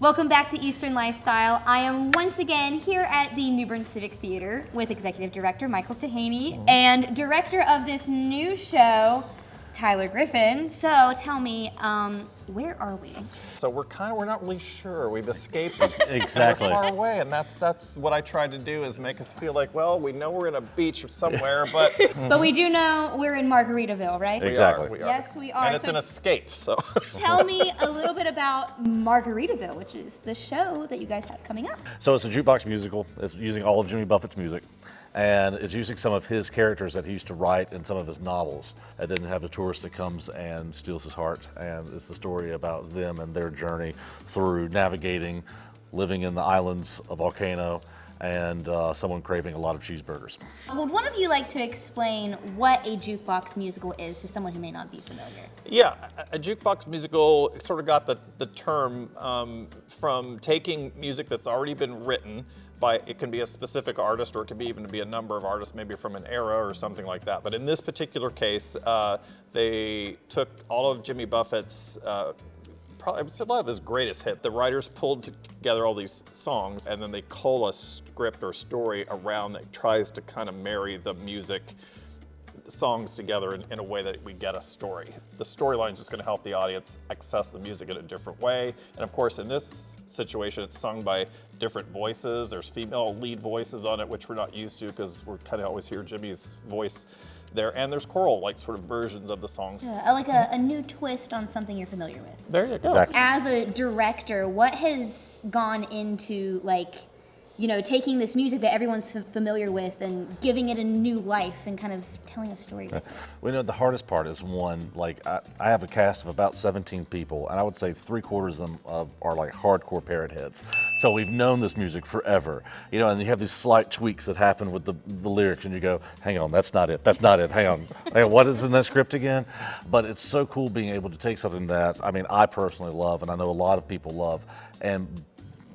Welcome back to Eastern Lifestyle. I am once again here at the New Bern Civic Theater with Executive Director Michael Tahaney and Director of this new show, Tyler Griffin. So tell me, where are we? So we're not really sure. We've escaped Exactly. and we're far away, and that's what I tried to do, is make us feel like, well, we know we're in a beach somewhere, but But we do know we're in Margaritaville, right? Exactly. we are. Yes, we are. And it's So an escape, so. tell me a little bit about Margaritaville, which is the show that you guys have coming up. So it's a jukebox musical. It's using all of Jimmy Buffett's music, and it's using some of his characters that he used to write in some of his novels. And then have the tourist that comes and steals his heart, and it's the story about them and their journey through navigating, living in the islands of Volcano, and someone craving a lot of cheeseburgers. Would one of you like to explain what a jukebox musical is to someone who may not be familiar? Yeah, a jukebox musical sort of got the term from taking music that's already been written by, it can be a specific artist, or it can be even be a number of artists, maybe from an era or something like that. But in this particular case, they took all of Jimmy Buffett's probably it's a lot of his greatest hit. The writers pulled together all these songs, and then they cull a script or story around that tries to kind of marry the music, the songs together in a way that we get a story. The storyline is just going to help the audience access the music in a different way. And of course, in this situation, it's sung by different voices. There's female lead voices on it, which we're not used to because we're kind of always hear Jimmy's voice there. And there's choral, like sort of versions of the songs. Like a new twist on something you're familiar with. There you go. Exactly. As a director, what has gone into, like, you know, taking this music that everyone's familiar with and giving it a new life and kind of telling a story with it? We know the hardest part is I have a cast of about 17 people, and I would say 3/4 of them are like hardcore parrot heads. So we've known this music forever, you know, and you have these slight tweaks that happen with the lyrics, and you go, hang on, that's not it, hang on, what is in that script again? But it's so cool being able to take something that, I mean, I personally love, and I know a lot of people love, and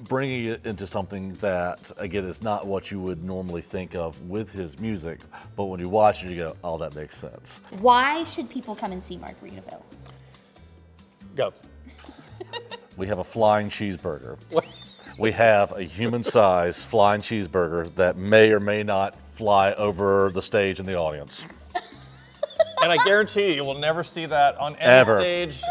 bringing it into something that, again, is not what you would normally think of with his music, but when you watch it, you go, oh, that makes sense. Why should people come and see Margaritaville? Go. We have a flying cheeseburger. We have a human-sized flying cheeseburger that may or may not fly over the stage in the audience. And I guarantee you will never see that on any Ever. stage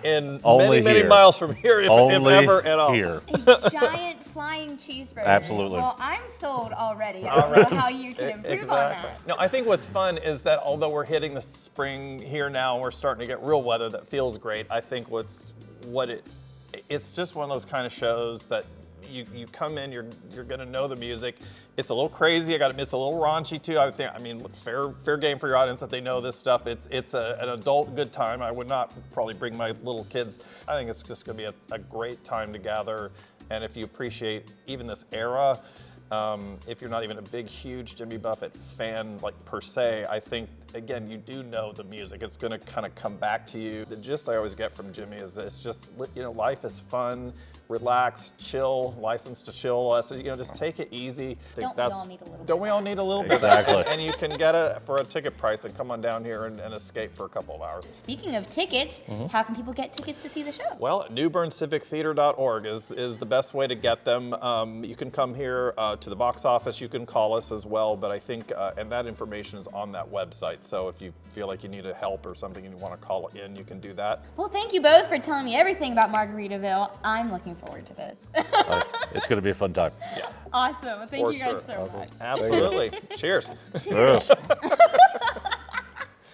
in Only many here. miles from here, if ever at all. Here. A giant flying cheeseburger. Absolutely. Well, I'm sold already. I don't know how you can improve on that. No, I think what's fun is that although we're hitting the spring here now, we're starting to get real weather that feels great. I think it's just one of those kind of shows that you come in, you're gonna know the music. It's a little crazy. It's a little raunchy too. I mean, fair game for your audience that they know this stuff. It's an adult good time. I would not probably bring my little kids. I think it's just gonna be a great time to gather. And if you appreciate even this era, if you're not even a big, huge Jimmy Buffett fan, like per se, I think, again, you do know the music. It's gonna kind of come back to you. The gist I always get from Jimmy is it's just, you know, life is fun, relax, chill, license to chill. So, you know, just take it easy. Don't we all need a little bit? Don't we all need a little bit? Exactly. And you can get it for a ticket price and come on down here and escape for a couple of hours. Speaking of tickets, how can people get tickets to see the show? Well, newberncivictheater.org is the best way to get them. You can come here to the box office. You can call us as well, but I think, and that information is on that website. So if you feel like you need a help or something and you want to call in, you can do that. Well, thank you both for telling me everything about Margaritaville. I'm looking forward to this. It's going to be a fun time. Awesome. Thank For you guys sure. so much. Absolutely. Cheers. Yes.